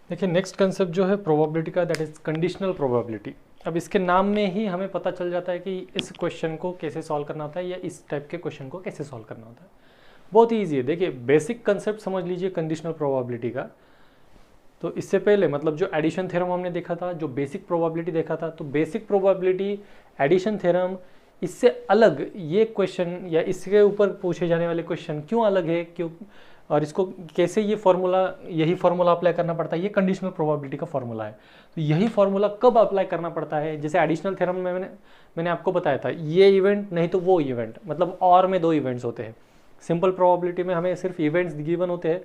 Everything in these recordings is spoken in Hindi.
देखिए नेक्स्ट कंसेप्ट जो है प्रोबेबिलिटी का, दैट इज कंडीशनल प्रोबेबिलिटी। अब इसके नाम में ही हमें पता चल जाता है कि इस क्वेश्चन को कैसे सॉल्व करना होता है या इस टाइप के क्वेश्चन को कैसे सॉल्व करना होता है। बहुत ही ईजी है। देखिए बेसिक कंसेप्ट समझ लीजिए कंडीशनल प्रोबेबिलिटी का। तो इससे पहले मतलब जो एडिशन थ्योरम हमने देखा था, जो बेसिक प्रोबेबिलिटी देखा था, तो बेसिक प्रोबेबिलिटी, एडिशन थ्योरम, इससे अलग ये क्वेश्चन या इसके ऊपर पूछे जाने वाले क्वेश्चन क्यों अलग है, क्यों, और इसको कैसे ये फॉर्मूला, यही फॉर्मूला अप्लाई करना पड़ता है, ये कंडीशनल प्रोबेबिलिटी का फॉर्मूला है। तो यही फॉर्मूला कब अप्लाई करना पड़ता है, जैसे एडिशनल थ्योरम में मैंने आपको बताया था, ये इवेंट नहीं तो वो इवेंट, मतलब और में दो इवेंट्स होते हैं। सिंपल प्रोबेबिलिटी में हमें सिर्फ इवेंट्स गिवन होते हैं,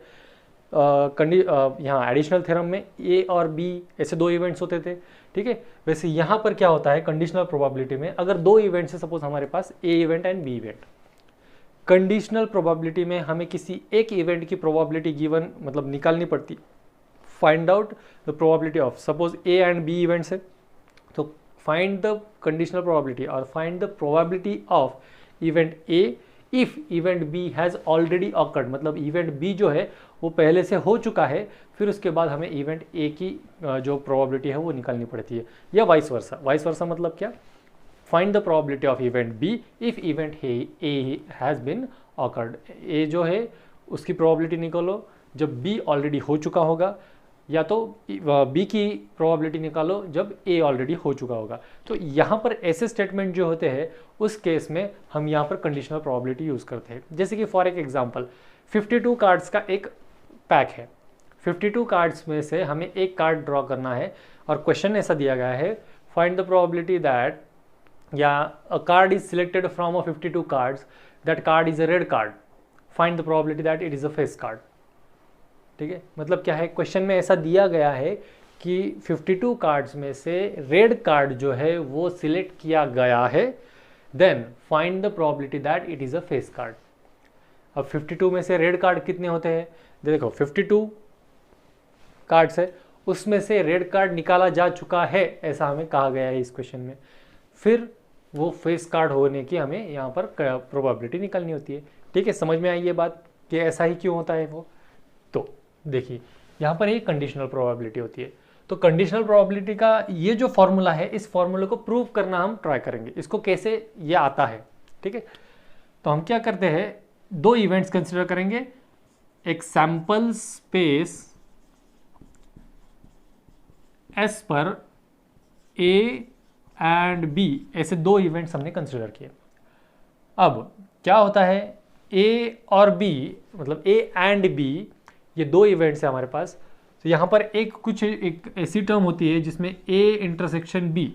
यहाँ एडिशनल थ्योरम में ए और बी ऐसे दो इवेंट्स होते थे। ठीक है, वैसे यहाँ पर क्या होता है कंडीशनल प्रोबेबिलिटी में, अगर दो इवेंट्स है सपोज हमारे पास A event and B event, conditional probability में हमें किसी एक इवेंट की प्रोबेबिलिटी गिवन मतलब निकालनी पड़ती, find out the probability of, suppose A and B events है तो फाइंड द कंडीशनल प्रोबेबिलिटी और find the probability of event A if event B has already occurred, मतलब इवेंट बी जो है वो पहले से हो चुका है, फिर उसके बाद हमें इवेंट ए की जो प्रोबेबिलिटी है वो निकालनी पड़ती है, या वाइस वर्सा। वाइस वर्सा मतलब क्या, find the probability of event B if event A has been occurred. A जो है उसकी प्रोबेबिलिटी निकालो जब बी ऑलरेडी हो चुका होगा, या तो बी की प्रोबेबिलिटी निकालो जब ए ऑलरेडी हो चुका होगा। तो यहाँ पर ऐसे स्टेटमेंट जो होते हैं उस केस में हम यहाँ पर कंडीशनल प्रोबेबिलिटी यूज़ करते हैं। जैसे कि फॉर एक एग्जांपल 52 कार्ड्स का एक पैक है, 52 कार्ड्स में से हमें एक कार्ड ड्रॉ करना है और क्वेश्चन ऐसा दिया गया है, फाइंड द प्रोबेबिलिटी दैट, या अ card is selected from a 52 cards, that card is a red card, find the probability that it is a face card. ठीक है, मतलब क्या है, क्वेश्चन में ऐसा दिया गया है कि 52 कार्ड्स में से रेड कार्ड जो है वो सिलेक्ट किया गया है, then find the probability that it is a face card. अब 52 में से रेड कार्ड कितने होते हैं, देखो 52 कार्ड्स है, उसमें से रेड कार्ड निकाला जा चुका है ऐसा हमें कहा गया है इस क्वेश्चन में, फिर वो फेस कार्ड होने की हमें यहाँ पर प्रोबेबिलिटी निकालनी होती है। ठीक है, समझ में आई ये बात कि ऐसा ही क्यों होता है वो। तो देखिए यहाँ पर एक कंडीशनल प्रोबेबिलिटी होती है, तो कंडीशनल प्रोबेबिलिटी का ये जो फॉर्मूला है, इस फॉर्मूले को प्रूव करना हम ट्राई करेंगे, इसको कैसे ये आता है। ठीक है, तो हम क्या करते हैं, दो इवेंट्स कंसिडर करेंगे, एक सैंपल स्पेस एस पर ए एंड बी, ऐसे दो इवेंट्स हमने कंसिडर किए। अब क्या होता है, ए और बी मतलब ए एंड बी, ये दो इवेंट्स है हमारे पास। तो यहाँ पर एक ऐसी टर्म होती है जिसमें ए इंटरसेक्शन बी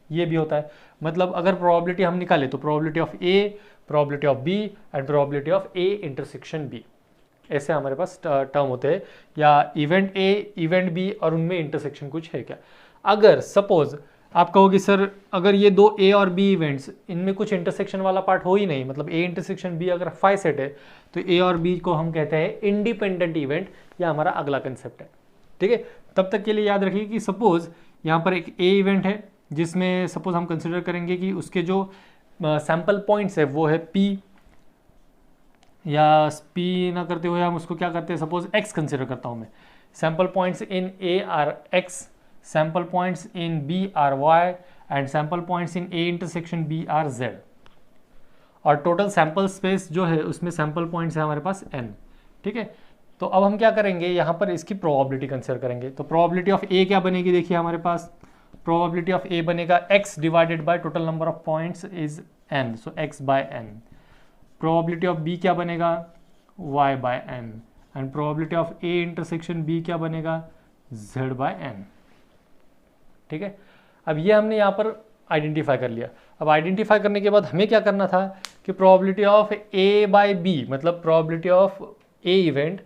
ये भी होता है, मतलब अगर प्रोबेबिलिटी हम निकाले तो probability of A, probability of B and probability of A intersection B, ऐसे हमारे पास टर्म होते हैं, या इवेंट ए इवेंट बी और उनमें इंटरसेक्शन कुछ है क्या। अगर सपोज आप कहोगे सर अगर ये दो ए और बी इवेंट्स, इनमें कुछ इंटरसेक्शन वाला पार्ट हो ही नहीं, मतलब ए इंटरसेक्शन बी अगर फाई सेट है तो ए और बी को हम कहते हैं इंडिपेंडेंट इवेंट, या हमारा अगला कंसेप्ट है। ठीक है, तब तक के लिए याद रखिए कि सपोज यहाँ पर एक ए इवेंट है जिसमें सपोज हम कंसिडर करेंगे कि उसके जो सैंपल पॉइंट्स है वो है पी, या पी ना करते हुए हम उसको क्या करते हैं, सपोज एक्स कंसिडर करता हूँ मैं, sample points in A R x, sample points in B are Y and sample points in A intersection B are Z, और टोटल सैंपल स्पेस जो है उसमें सैंपल पॉइंट्स है हमारे पास n। ठीक है, तो अब हम क्या करेंगे, यहाँ पर इसकी प्रोबेबिलिटी कंसिडर करेंगे। तो प्रोबेबिलिटी ऑफ A क्या बनेगी, देखिए हमारे पास प्रोबेबिलिटी ऑफ A बनेगा x divided by total number of points is n, so x by n। Probability of B क्या बनेगा, y by n, and probability of A intersection B क्या बनेगा, z बाय n। ठीक है, अब ये हमने यहाँ पर आइडेंटिफाई कर लिया। अब आइडेंटिफाई करने के बाद हमें क्या करना था कि probability of A by B, मतलब probability of A event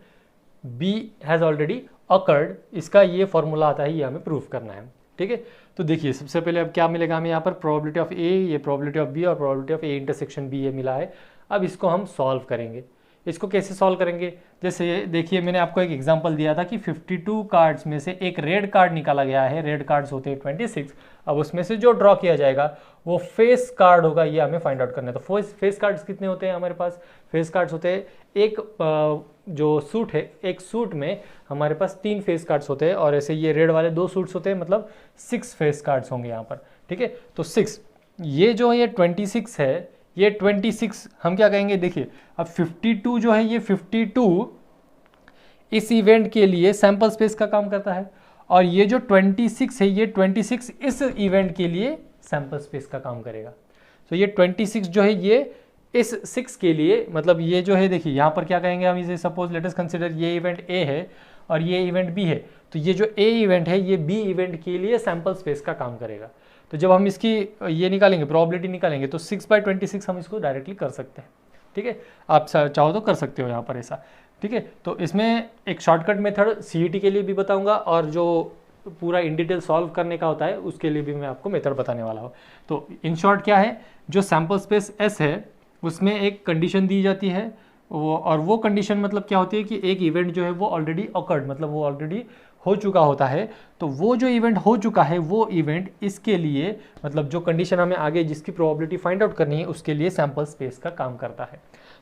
B has already occurred, इसका ये फॉर्मूला आता है, ये हमें प्रूफ करना है। ठीक है, तो देखिए सबसे पहले अब क्या मिलेगा हमें यहाँ पर, प्रोबेबिलिटी ऑफ ए, ये प्रोबेबिलिटी ऑफ बी और probability of A intersection B ये मिला है। अब इसको हम सॉल्व करेंगे। इसको कैसे सॉल्व करेंगे, जैसे देखिए मैंने आपको एक एग्जांपल दिया था कि 52 कार्ड्स में से एक रेड कार्ड निकाला गया है, रेड कार्ड्स होते हैं 26, अब उसमें से जो ड्रॉ किया जाएगा वो फेस कार्ड होगा, ये हमें फाइंड आउट करना है। तो फेस कार्ड्स कितने होते हैं हमारे पास, फेस कार्ड्स होते हैं एक जो सूट है, एक सूट में हमारे पास 3 फेस कार्ड्स होते हैं, और ऐसे ये रेड वाले 2 सूट्स होते हैं, मतलब 6 फेस कार्ड्स होंगे यहाँ पर, ठीक है। तो 6, ये जो ये 26 है, ये 26 हम क्या कहेंगे, देखिए अब 52 जो है, ये 52 इस इवेंट के लिए सैंपल स्पेस का काम करता है, और ये जो 26 है, ये 26 इस इवेंट के लिए सैंपल स्पेस का काम करेगा। तो ये 26 जो है ये इस 6 के लिए, मतलब ये जो है देखिए यहाँ पर क्या कहेंगे हम इसे, सपोज लेट अस कंसीडर ये इवेंट ए है और ये इवेंट बी है, तो ये जो ए इवेंट है ये बी इवेंट के लिए सैंपल स्पेस का काम करेगा। तो जब हम इसकी ये निकालेंगे, प्रोबेबिलिटी निकालेंगे, तो 6/26 हम इसको डायरेक्टली कर सकते हैं, ठीक है। आप चाहो तो कर सकते हो यहाँ पर ऐसा, ठीक है। तो इसमें एक शॉर्टकट मेथड सीईटी के लिए भी बताऊंगा, और जो पूरा इन डिटेल सॉल्व करने का होता है उसके लिए भी मैं आपको मेथड बताने वाला हूँ। तो इन शॉर्ट क्या है, जो सैंपल स्पेस एस है उसमें एक कंडीशन दी जाती है, वो कंडीशन मतलब क्या होती है कि एक इवेंट जो है वो ऑलरेडी ऑकर्ड, मतलब वो ऑलरेडी हो चुका होता है। तो वो जो इवेंट हो चुका है वो इवेंट इसके लिए, मतलब जो कंडीशन हमें आगे जिसकी प्रोबेबिलिटी फाइंड आउट करनी है उसके लिए सैंपल स्पेस का काम करता है।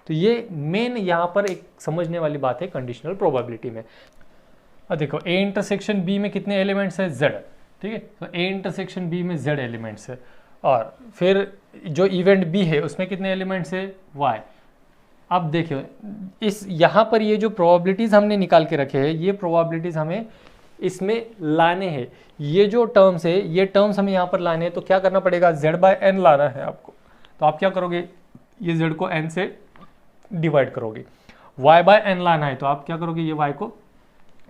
तो ये मेन यहाँ पर एक समझने वाली बात है कंडीशनल प्रोबेबिलिटी में। अब देखो ए इंटरसेक्शन बी में कितने एलिमेंट्स है, z, ठीक है। तो ए इंटरसेक्शन बी में z एलिमेंट्स है, और फिर जो इवेंट बी है उसमें कितने एलिमेंट्स है, y। अब देखिए इस यहाँ पर ये जो प्रोबेबिलिटीज़ हमने निकाल के रखे हैं, ये प्रोबेबिलिटीज़ हमें इसमें लाने हैं। ये जो टर्म्स है, ये टर्म्स हमें यहाँ पर लाने हैं, तो क्या करना पड़ेगा, z/n लाना है आपको। तो आप क्या करोगे, ये z को n से डिवाइड करोगे, y/n लाना है तो आप क्या करोगे, ये y को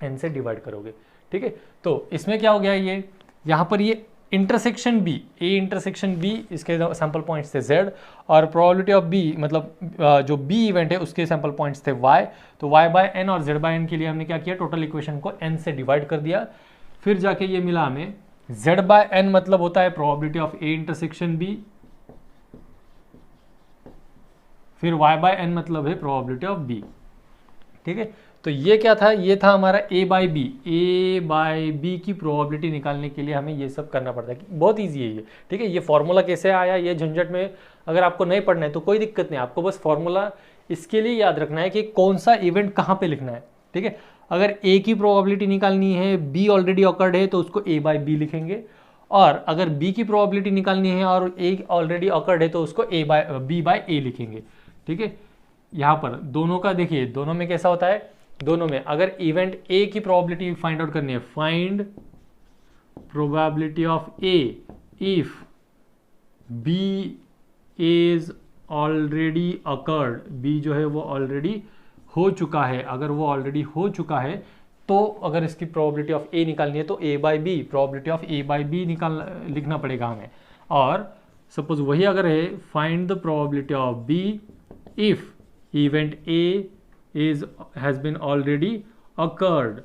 n से डिवाइड करोगे, ठीक है। तो इसमें क्या हो गया, ये यहाँ पर ये intersection B, A intersection B, इसके सैंपल पॉइंट्स थे z, और प्रोबेबिलिटी ऑफ बी मतलब जो बी इवेंट है उसके सैंपल पॉइंट्स थे y। तो y/n और z/n के लिए हमने क्या किया, टोटल इक्वेशन को n से डिवाइड कर दिया, फिर जाके ये मिला हमें z/n मतलब होता है probability of A intersection B, फिर y/n मतलब है प्रोबेबिलिटी ऑफ बी, ठीक है। तो ये क्या था, ये था हमारा a बाई बी की प्रोबेबिलिटी निकालने के लिए हमें ये सब करना पड़ता है। बहुत इजी है ये, ठीक है। ये फॉर्मूला कैसे आया, ये झंझट में अगर आपको नहीं पढ़ना है तो कोई दिक्कत नहीं, आपको बस फॉर्मूला इसके लिए याद रखना है कि कौन सा इवेंट कहाँ पे लिखना है, ठीक है। अगर a की प्रोबेबिलिटी निकालनी है, b ऑलरेडी ऑकर्ड है तो उसको a बाई बी लिखेंगे, और अगर b की प्रोबेबिलिटी निकालनी है और a ऑलरेडी ऑकर्ड है तो उसको b बाई a लिखेंगे, ठीक है। यहाँ पर दोनों का देखिए, दोनों में कैसा होता है, दोनों में अगर इवेंट ए की प्रोबेबिलिटी फाइंड आउट करनी है, find probability of A if B is already occurred, B जो है वो ऑलरेडी हो चुका है, अगर वो ऑलरेडी हो चुका है तो अगर इसकी प्रोबेबिलिटी ऑफ ए निकालनी है तो a by B, probability of a by B लिखना पड़ेगा हमें। और सपोज वही अगर है, find the probability of B if event A has been already occurred,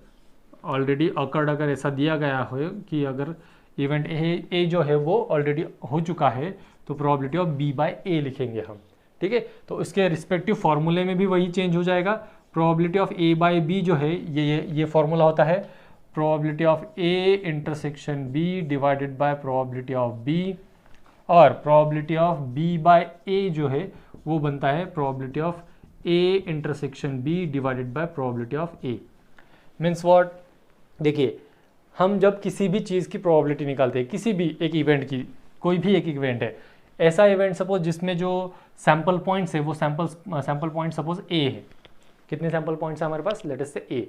अगर ऐसा दिया गया हो कि अगर इवेंट ए जो है वो ऑलरेडी हो चुका है तो प्रोबेबिलिटी ऑफ बी बाई ए लिखेंगे हम, ठीक है। तो उसके रिस्पेक्टिव फॉर्मूले में भी वही चेंज हो जाएगा। Probability of A by B जो है ये फॉर्मूला होता है probability of A intersection B divided by probability of B, और probability of B by A जो है वो बनता है probability of A intersection B divided by probability of A. Means what, देखिए हम जब किसी भी चीज़ की प्रोबेबिलिटी निकालते हैं, किसी भी एक इवेंट की, कोई भी एक इवेंट है, ऐसा इवेंट सपोज जिसमें जो सैंपल पॉइंट्स है वो सैंपल पॉइंट सपोज ए है, कितने सैंपल पॉइंट्स है हमारे पास, लेट अस से ए,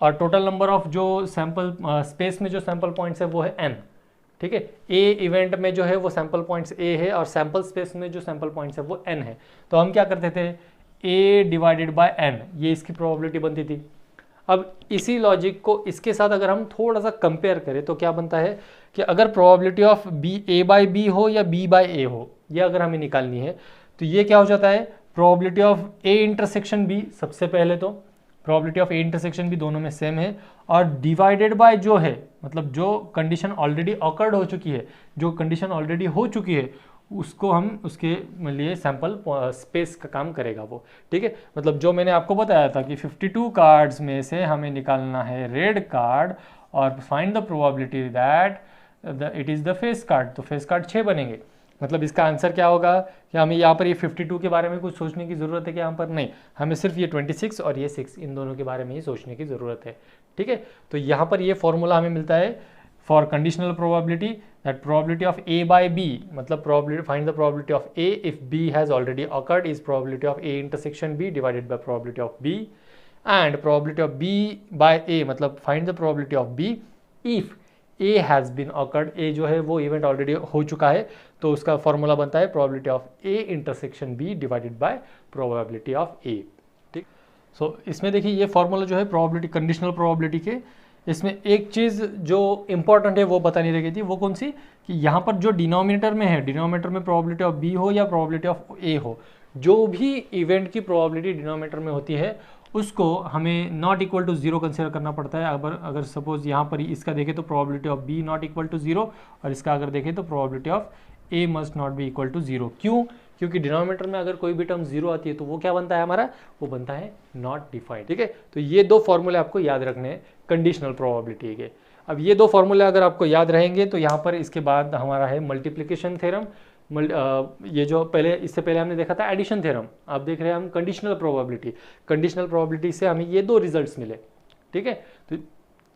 और टोटल नंबर ऑफ जो सैंपल स्पेस में जो सैंपल पॉइंट्स है वो है n, ठीक है। ए इवेंट में जो है वो सैंपल पॉइंट्स ए है और सैंपल स्पेस में जो सैंपल पॉइंट्स है वो n है। तो हम क्या करते थे, a डिवाइडेड बाय n, ये इसकी प्रोबेबिलिटी बनती थी। अब इसी लॉजिक को इसके साथ अगर हम थोड़ा सा कंपेयर करें तो क्या बनता है कि अगर probability of B A by B हो या बी बाई ए हो, ये अगर हमें निकालनी है तो ये क्या हो जाता है, probability of A intersection B, सबसे पहले तो probability of A intersection B दोनों में सेम है, और डिवाइडेड बाय जो है मतलब जो कंडीशन ऑलरेडी ऑकर्ड हो चुकी है, जो कंडीशन ऑलरेडी हो चुकी है उसको हम उसके लिए सैंपल स्पेस का काम करेगा वो, ठीक है। मतलब जो मैंने आपको बताया था कि 52 कार्ड्स में से हमें निकालना है रेड कार्ड और find the probability that it is the face card, तो फेस कार्ड 6 बनेंगे। मतलब इसका आंसर क्या होगा कि हमें यहाँ पर ये 52 के बारे में कुछ सोचने की ज़रूरत है कि यहाँ पर नहीं, हमें सिर्फ ये 26 और ये 6 इन दोनों के बारे में ही सोचने की ज़रूरत है, ठीक है। तो यहाँ पर ये फॉर्मूला हमें मिलता है for conditional probability that probability of A by B, मतलब probability find the probability of A if B has already occurred is probability of A intersection B divided by probability of B, and probability of B by A मतलब find the probability of B if A has been occurred, A जो है वो इवेंट ऑलरेडी हो चुका है, तो उसका फॉर्मूला बनता है probability of A intersection B divided by probability of A, ठीक। सो इसमें देखिए ये फॉर्मूला जो है प्रोबेबिलिटी कंडीशनल प्रोबेबिलिटी के, इसमें एक चीज़ जो इंपॉर्टेंट है वो बतानी रह गई थी, वो कौन सी कि यहाँ पर जो डिनोमिनेटर में है, डिनोमिनेटर में प्रोबेबिलिटी ऑफ बी हो या प्रोबेबिलिटी ऑफ ए हो, जो भी इवेंट की प्रोबेबिलिटी डिनोमिनेटर में होती है उसको हमें नॉट इक्वल टू 0 कंसिडर करना पड़ता है। अगर सपोज यहाँ पर इसका देखें तो probability of B not equal to 0 और इसका अगर देखें तो probability of A must not be equal to 0। क्यों? क्योंकि डिनोमिनेटर में अगर कोई भी टर्म 0 आती है तो वो क्या बनता है हमारा, वो बनता है नॉट डिफाइंड, ठीक है। तो ये दो फॉर्मूले आपको याद रखने हैं कंडीशनल प्रोबेबिलिटी के। अब ये दो फॉर्मूले अगर आपको याद रहेंगे तो यहाँ पर इसके बाद हमारा है मल्टीप्लिकेशन थ्योरम, ये जो पहले इससे पहले हमने देखा था एडिशन थ्योरम, आप देख रहे हैं हम कंडीशनल प्रोबेबिलिटी। कंडीशनल प्रोबेबिलिटी से हमें ये दो रिजल्ट्स मिले, ठीक है। तो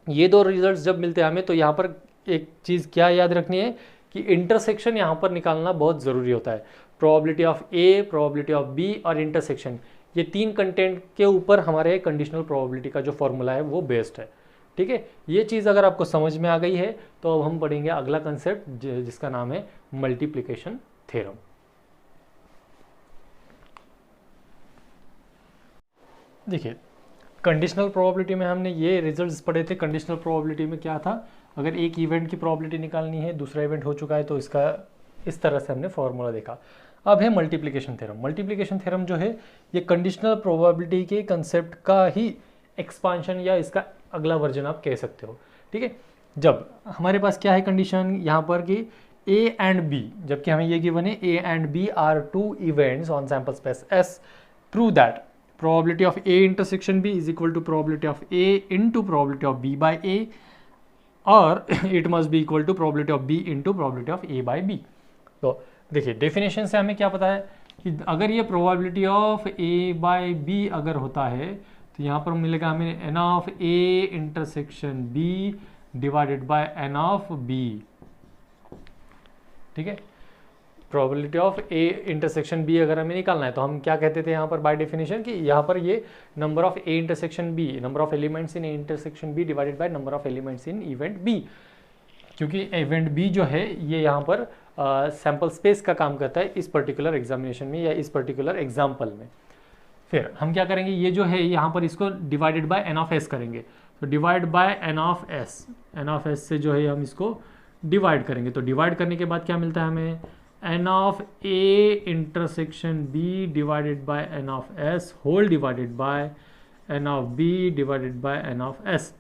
ये दो रिजल्ट्स जब मिलते हैं हमें, तो यहाँ पर एक चीज़ क्या याद रखनी है कि इंटरसेक्शन यहाँ पर निकालना बहुत ज़रूरी होता है। Probability of A, probability of B और इंटरसेक्शन, ये तीन कंटेंट के ऊपर हमारे कंडीशनल प्रोबेबिलिटी का जो फॉर्मूला है वो बेस्ड है, ठीक है। ये चीज़ अगर आपको समझ में आ गई है तो अब हम पढ़ेंगे अगला कंसेप्ट जिसका नाम है मल्टीप्लिकेशन थ्योरम। देखिए कंडीशनल प्रोबेबिलिटी में हमने ये रिजल्ट्स पढ़े थे। कंडीशनल प्रोबेबिलिटी में क्या था, अगर एक इवेंट की प्रोबेबिलिटी निकालनी है, दूसरा इवेंट हो चुका है, तो इसका इस तरह से हमने फॉर्मूला देखा। अब है मल्टीप्लिकेशन थ्योरम। मल्टीप्लिकेशन थ्योरम जो है ये कंडीशनल प्रोबेबिलिटी के कंसेप्ट का ही एक्सपांशन या इसका अगला वर्जन आप कह सकते हो, ठीक है। जब हमारे पास क्या है कंडीशन यहाँ पर कि ए एंड बी, जबकि हमें ये गिवन है A and B are two events on sample space S, prove that probability of A intersection B is equal to probability of A into probability of B by A, और it must be equal to probability of B into probability of A by B. तो देखिए डेफिनेशन से हमें क्या पता है कि अगर ये probability of A by B अगर होता है तो यहाँ पर मिलेगा हमें N of A intersection B divided by N of B, ठीक है। Probability of A intersection B अगर हमें निकालना है तो हम क्या कहते थे यहाँ पर बाय डेफिनेशन कि यहाँ पर ये number of A intersection B, number of elements in A intersection B divided by number of elements in event B, क्योंकि इवेंट बी जो है ये यहाँ पर सैंपल स्पेस का काम करता है इस पर्टिकुलर एग्जामिनेशन में या इस पर्टिकुलर एग्जाम्पल में। फिर हम क्या करेंगे, ये जो है यहाँ पर इसको divided by N of S करेंगे, तो divide by N of S, N of S से जो है हम इसको डिवाइड करेंगे। तो डिवाइड करने के बाद क्या मिलता है हमें, N of A intersection B divided by N of S whole divided by N of B divided by N of S,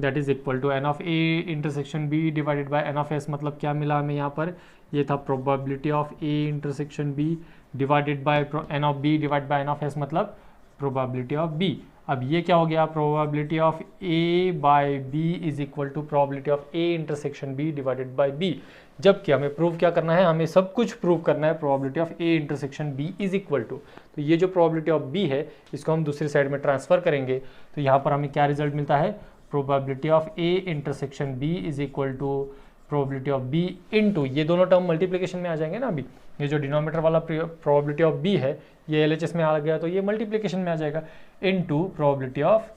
that is equal to N of A intersection B divided by N of S. मतलब क्या मिला हमें यहाँ पर, ये था probability of A intersection B divided by N of B divide by N of S, मतलब प्रोबेबिलिटी ऑफ बी। अब ये क्या हो गया, probability of A by B is equal to probability of A intersection B divided by B. जबकि हमें प्रूव क्या करना है, हमें सब कुछ प्रूव करना है probability of A intersection B is equal to, तो ये जो प्रोबेबिलिटी ऑफ बी है इसको हम दूसरी साइड में ट्रांसफर करेंगे तो यहाँ पर हमें क्या रिजल्ट मिलता है, probability of A intersection B is equal to probability of B into, ये दोनों टर्म मल्टीप्लिकेशन में आ जाएंगे ना। अभी ये जो डिनोमिनेटर वाला प्रोबेबिलिटी ऑफ बी है ये एलएचएस में आ गया तो ये मल्टीप्लिकेशन में आ जाएगा, into probability of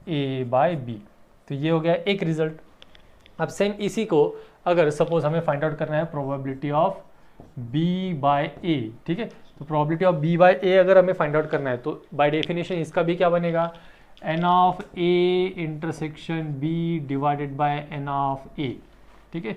A by B. तो ये हो गया एक रिजल्ट। अब सेम इसी को अगर सपोज हमें फाइंड आउट करना है प्रोबेबिलिटी ऑफ बी बाय ए, ठीक है। तो प्रोबेबिलिटी ऑफ बी बाय ए अगर हमें फाइंड आउट करना है तो बाय डेफिनेशन इसका भी क्या बनेगा, N of A intersection B divided by N of A, ठीक है।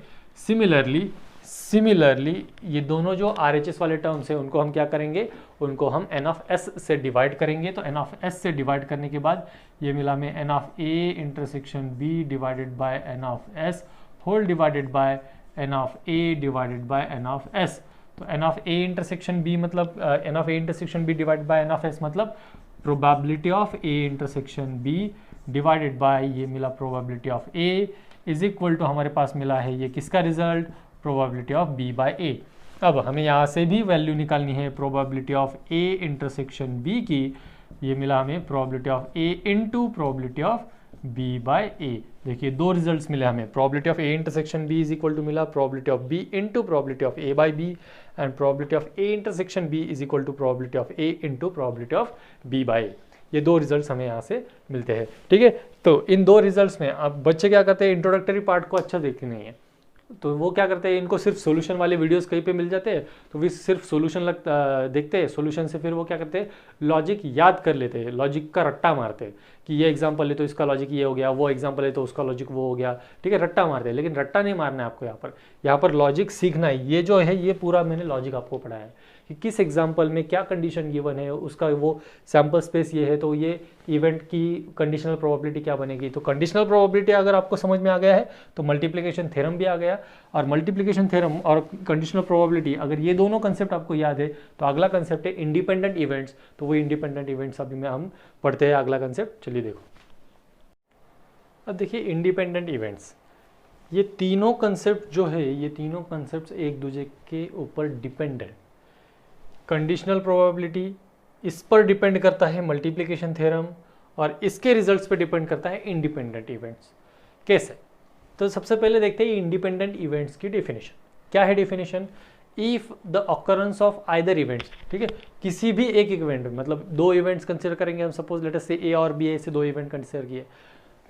सिमिलरली ये दोनों जो RHS वाले टर्म्स हैं उनको हम क्या करेंगे, उनको हम एन ऑफ एस से डिवाइड करेंगे। तो एन ऑफ एस से डिवाइड करने के बाद ये मिला हमें N of A intersection B divided by N of S whole divided by N of A divided by N of S. तो N of A intersection B मतलब N of A intersection B divide by N of S मतलब probability of A intersection B divided by ये मिला probability of A is equal to हमारे पास मिला है ये किसका result, probability of B by A. अब हमें यहाँ से भी वैल्यू निकालनी है probability of A intersection B की, ये मिला हमें probability of A into probability of B by A. देखिए दो रिजल्ट्स मिले हमें, probability of A intersection B is equal to मिला probability of B into probability of A by B and probability of A intersection B is equal to probability of A into probability of B by A. ये दो रिजल्ट्स हमें यहाँ से मिलते हैं, ठीक है। तो इन दो रिजल्ट्स में अब बच्चे क्या करते हैं, इंट्रोडक्टरी पार्ट को अच्छा देखते नहीं है, तो वो क्या करते हैं, इनको सिर्फ सॉल्यूशन वाले वीडियोस कहीं पे मिल जाते हैं, तो वे सिर्फ सॉल्यूशन देखते हैं, सॉल्यूशन से फिर वो क्या करते हैं, लॉजिक याद कर लेते हैं, लॉजिक का रट्टा मारते हैं कि ये एग्जांपल है तो इसका लॉजिक ये हो गया, वो एग्जांपल है तो उसका लॉजिक वो हो गया, ठीक है, रट्टा मारते हैं। लेकिन रट्टा नहीं मारना है आपको, यहाँ पर लॉजिक सीखना है। ये जो है ये पूरा मैंने लॉजिक आपको पढ़ाया है कि किस एग्जाम्पल में क्या कंडीशन गिवन है, उसका वो सैम्पल स्पेस ये है, तो ये इवेंट की कंडीशनल प्रोबेबिलिटी क्या बनेगी। तो कंडीशनल प्रोबेबिलिटी अगर आपको समझ में आ गया है तो मल्टीप्लिकेशन थ्योरम भी आ गया, और मल्टीप्लिकेशन थ्योरम और कंडीशनल प्रोबेबिलिटी अगर ये दोनों कंसेप्ट आपको याद है तो अगला कंसेप्ट है इंडिपेंडेंट इवेंट्स। तो वो इंडिपेंडेंट इवेंट्स अभी में हम पढ़ते हैं अगला कंसेप्ट। चलिए देखो, अब देखिए इंडिपेंडेंट इवेंट्स, ये तीनों कंसेप्ट जो है, ये तीनों कंसेप्ट एक दूसरे के ऊपर डिपेंड है। कंडीशनल प्रोबेबिलिटी इस पर डिपेंड करता है मल्टीप्लिकेशन थ्योरम, और इसके रिजल्ट्स पर डिपेंड करता है इंडिपेंडेंट इवेंट्स। कैसे, तो सबसे पहले देखते हैं इंडिपेंडेंट इवेंट्स की डेफिनेशन। क्या है definition, if the occurrence of either events, ठीक है, किसी भी एक इवेंट में, मतलब दो इवेंट्स कंसिडर करेंगे हम, सपोज लेट अस से ए और बी, ऐसे दो इवेंट कंसिडर किए,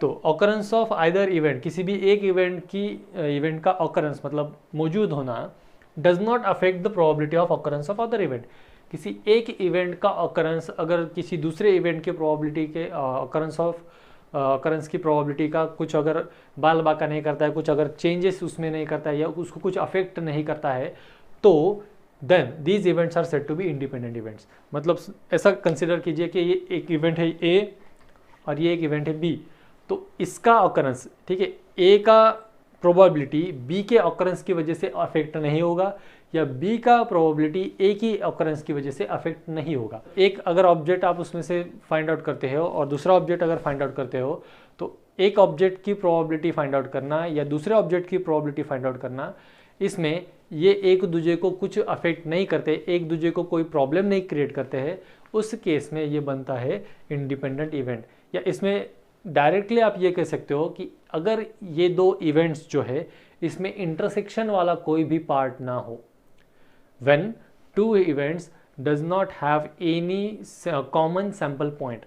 तो ऑकरेंस ऑफ आइदर इवेंट, किसी भी एक इवेंट का ऑकरेंस मतलब मौजूद होना does not affect the probability of occurrence of other event. किसी एक इवेंट का ऑकरेंस अगर किसी दूसरे इवेंट के प्रोबेबिलिटी के ऑकरेंस की प्रोबेबिलिटी का कुछ अगर बाल बाका नहीं करता है, कुछ अगर चेंजेस उसमें नहीं करता है या उसको कुछ अफेक्ट नहीं करता है, तो then these events are said to be independent events. मतलब ऐसा कंसिडर कीजिए कि ये एक इवेंट है ए और ये एक इवेंट है बी, तो इसका ऑकरेंस, ठीक है, ए का प्रोबेबिलिटी बी के ऑकरेंस की वजह से अफेक्ट नहीं होगा, या बी का प्रोबेबिलिटी ए की ऑकरेंस की वजह से अफेक्ट नहीं होगा। एक अगर ऑब्जेक्ट आप उसमें से फाइंड आउट करते हो और दूसरा ऑब्जेक्ट अगर फाइंड आउट करते हो, तो एक ऑब्जेक्ट की प्रोबेबिलिटी फाइंड आउट करना या दूसरे ऑब्जेक्ट की प्रोबेबिलिटी फाइंड आउट करना, इसमें ये एक दूसरे को कुछ अफेक्ट नहीं करते, एक दूसरे को कोई प्रॉब्लम नहीं क्रिएट करते हैं, उस केस में ये बनता है इंडिपेंडेंट इवेंट। या इसमें डायरेक्टली आप ये कह सकते हो कि अगर ये दो इवेंट्स जो है इसमें इंटरसेक्शन वाला कोई भी पार्ट ना हो, when two events does not have any common sample point,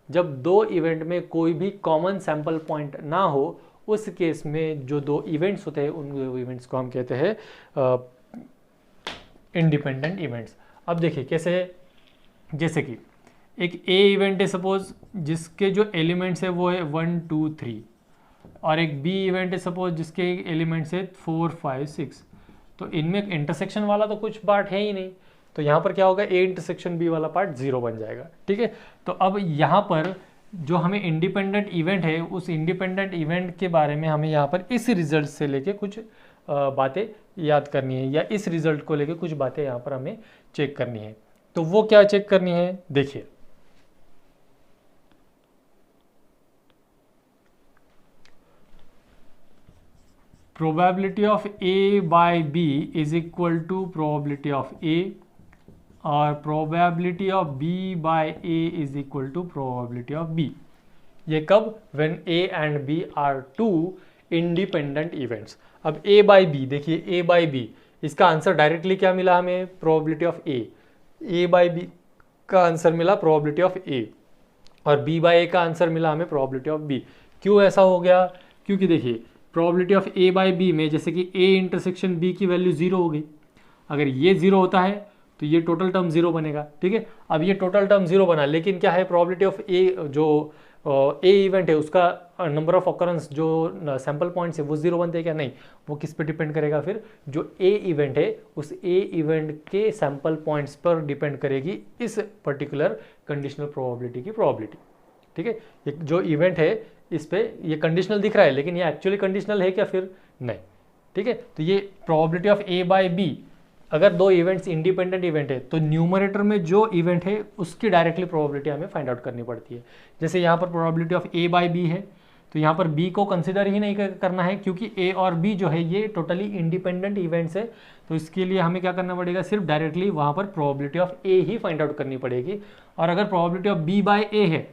जब दो इवेंट में कोई भी कॉमन सैंपल पॉइंट ना हो, उस केस में जो दो इवेंट्स होते हैं उन दो इवेंट्स को हम कहते हैं इंडिपेंडेंट इवेंट्स। अब देखिए कैसे, जैसे कि एक ए इवेंट है सपोज, जिसके जो एलिमेंट्स है वो है 1 2 3, और एक बी इवेंट है सपोज जिसके एलिमेंट्स है 4 5 6, तो इनमें इंटरसेक्शन वाला तो कुछ पार्ट है ही नहीं, तो यहाँ पर क्या होगा, ए इंटरसेक्शन बी वाला पार्ट 0 बन जाएगा, ठीक है। तो अब यहाँ पर जो हमें इंडिपेंडेंट इवेंट है, उस इंडिपेंडेंट इवेंट के बारे में हमें यहाँ पर इस रिजल्ट से लेके कुछ बातें याद करनी है, या इस रिजल्ट को लेके कुछ बातें यहाँ पर हमें चेक करनी है। तो वो क्या चेक करनी है, देखिए probability of A by B is equal to probability of A, और probability of B by A is equal to probability of B. ये कब, when A and B are two independent events. अब ए बाय बी, देखिए ए बाय बी, इसका आंसर डायरेक्टली क्या मिला हमें, probability of A by B का आंसर मिला प्रोबेबिलिटी ऑफ ए, और बी बाय ए का आंसर मिला हमें प्रोबेबिलिटी ऑफ बी। क्यों ऐसा हो गया, क्योंकि देखिए probability of A by B में जैसे कि ए इंटरसेक्शन बी की वैल्यू 0 हो गई, अगर ये 0 होता है तो ये टोटल टर्म 0 बनेगा, ठीक है। अब ये टोटल टर्म 0 बना, लेकिन क्या है, प्रोबेबिलिटी ऑफ ए, जो ए इवेंट है उसका नंबर ऑफ ऑकरेंस जो सैंपल पॉइंट्स है वो 0 बनते हैं क्या, नहीं, वो किस पे डिपेंड करेगा, फिर जो ए इवेंट है उस ए इवेंट के सैंपल पॉइंट्स पर डिपेंड करेगी इस पर्टिकुलर कंडीशनल प्रोबेबिलिटी की प्रोबेबिलिटी, ठीक है। ये जो इवेंट है इस पे ये कंडीशनल दिख रहा है, लेकिन ये एक्चुअली कंडीशनल है क्या, फिर नहीं, ठीक है। तो ये probability of A by B अगर दो इवेंट्स इंडिपेंडेंट इवेंट है तो न्यूमरेटर में जो इवेंट है उसकी डायरेक्टली प्रोबेबिलिटी हमें फाइंड आउट करनी पड़ती है। जैसे यहाँ पर probability of A by B है, तो यहाँ पर बी को कंसिडर ही नहीं करना है क्योंकि ए और बी जो है ये टोटली इंडिपेंडेंट इवेंट्स है। तो इसके लिए हमें क्या करना पड़ेगा, सिर्फ डायरेक्टली वहाँ पर probability of A he find out करनी पड़ेगी। और अगर प्रोबेबिलिटी ऑफ बी बाय ए है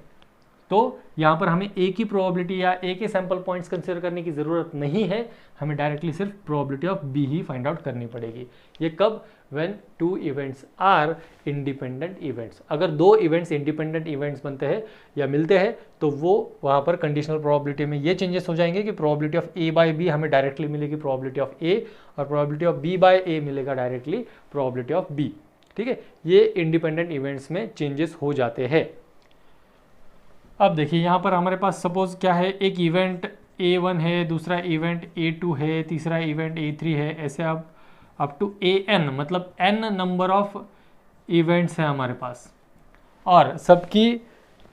तो यहाँ पर हमें ए की प्रोबेबिलिटी या ए के सैंपल पॉइंट्स कंसिडर करने की ज़रूरत नहीं है, हमें डायरेक्टली सिर्फ प्रोबेबिलिटी ऑफ बी ही फाइंड आउट करनी पड़ेगी। ये कब, when two events are independent events. अगर दो इवेंट्स इंडिपेंडेंट इवेंट्स बनते हैं या मिलते हैं तो वो वहाँ पर कंडीशनल प्रोबेबिलिटी में ये चेंजेस हो जाएंगे कि probability of A by B हमें डायरेक्टली मिलेगी प्रोबेबिलिटी ऑफ ए, और probability of B by A मिलेगा डायरेक्टली प्रोबेबिलिटी ऑफ बी। ठीक है, ये इंडिपेंडेंट इवेंट्स में चेंजेस हो जाते हैं। अब देखिए यहाँ पर हमारे पास सपोज क्या है, एक इवेंट A1 है, दूसरा इवेंट A2 है, तीसरा इवेंट A3 है, ऐसे अप टू AN, मतलब n नंबर ऑफ इवेंट्स हैं हमारे पास, और सबकी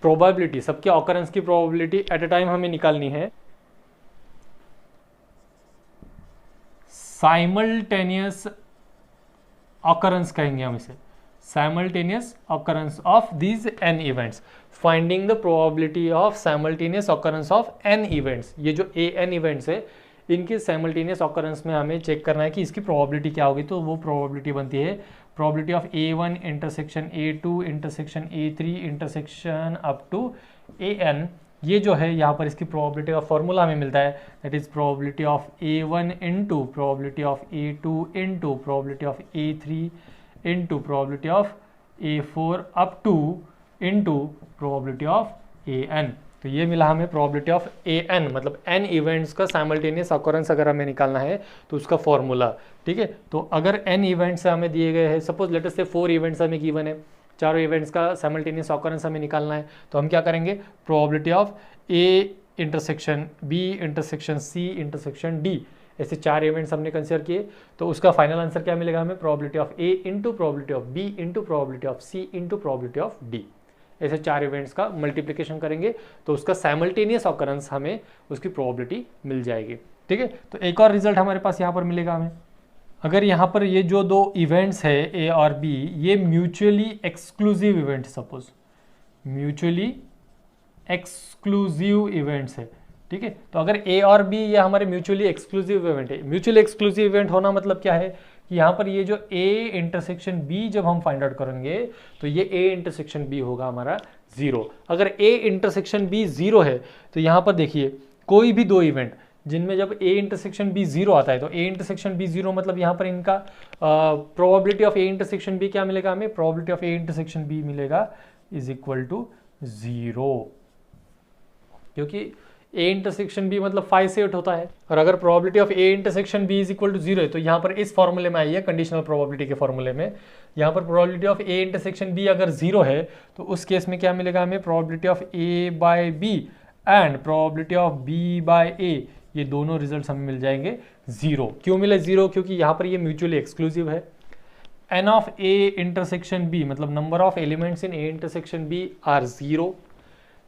प्रोबेबिलिटी, सबके ऑकरेंस की प्रोबेबिलिटी एट अ टाइम हमें निकालनी है। साइमल्टेनियस ऑकरेंस कहेंगे हम इसे, simultaneous occurrence of these n events, finding the probability of simultaneous occurrence of n events। ये जो an events है इनके simultaneous occurrence में हमें चेक करना है कि इसकी probability क्या होगी। तो वो probability बनती है probability of A1 intersection A2 intersection A3 intersection up to AN। ये जो है यहाँ पर इसकी probability का फॉर्मूला हमें मिलता है, that is probability of A1 into probability of A2 into probability of A3 into probability of A4 up to into probability of AN। तो ये मिला हमें probability of AN, मतलब n इवेंट्स का simultaneous occurrence अगर हमें निकालना है तो उसका फॉर्मूला। ठीक है, तो अगर n इवेंट्स हमें दिए गए हैं, सपोज लेट अस से 4 इवेंट्स हमें गिवन है, चारों इवेंट्स का simultaneous occurrence हमें निकालना है, तो हम क्या करेंगे, probability of A intersection B intersection C intersection D, ऐसे 4 इवेंट्स हमने कंसिडर किए, तो उसका फाइनल आंसर क्या मिलेगा हमें, probability of A into probability of B into probability of C into probability of D. ऐसे 4 इवेंट्स का मल्टीप्लिकेशन करेंगे तो उसका साइमल्टेनियस ऑकरेंस हमें उसकी प्रोबेबिलिटी मिल जाएगी। ठीक है, तो एक और रिजल्ट हमारे पास यहाँ पर मिलेगा हमें, अगर यहाँ पर ये जो दो इवेंट्स है ए और बी, ये mutually exclusive event, suppose mutually exclusive events है। ठीक है, तो अगर ए और बी ये हमारे म्यूचुअली एक्सक्लूसिव इवेंट है, म्यूचुअली एक्सक्लूसिव इवेंट होना मतलब क्या है कि यहाँ पर ये जो ए इंटरसेक्शन बी जब हम फाइंड आउट करेंगे तो ये ए इंटरसेक्शन बी होगा हमारा 0। अगर ए इंटरसेक्शन बी 0 है तो यहाँ पर देखिए कोई भी दो इवेंट जिनमें जब ए इंटरसेक्शन बी 0 आता है, तो ए इंटरसेक्शन बी 0 मतलब यहाँ पर इनका probability of A intersection B क्या मिलेगा हमें, probability of A intersection B मिलेगा इज इक्वल टू 0, क्योंकि ए इंटरसेक्शन बी मतलब 5 से 8 होता है। और अगर probability of A intersection B is equal to 0 है तो यहाँ पर इस फॉर्मूले में आई है, कंडीशनल प्रोबेबिलिटी के फॉर्मूले में, यहाँ पर probability of A intersection B अगर 0 है तो उस केस में क्या मिलेगा हमें, probability of A by B and probability of B by A, ये दोनों रिजल्ट हमें मिल जाएंगे 0। क्यों मिले 0, क्योंकि यहाँ पर ये म्यूचुअली एक्सक्लूसिव है। N of A intersection B मतलब number of elements in A intersection B are 0,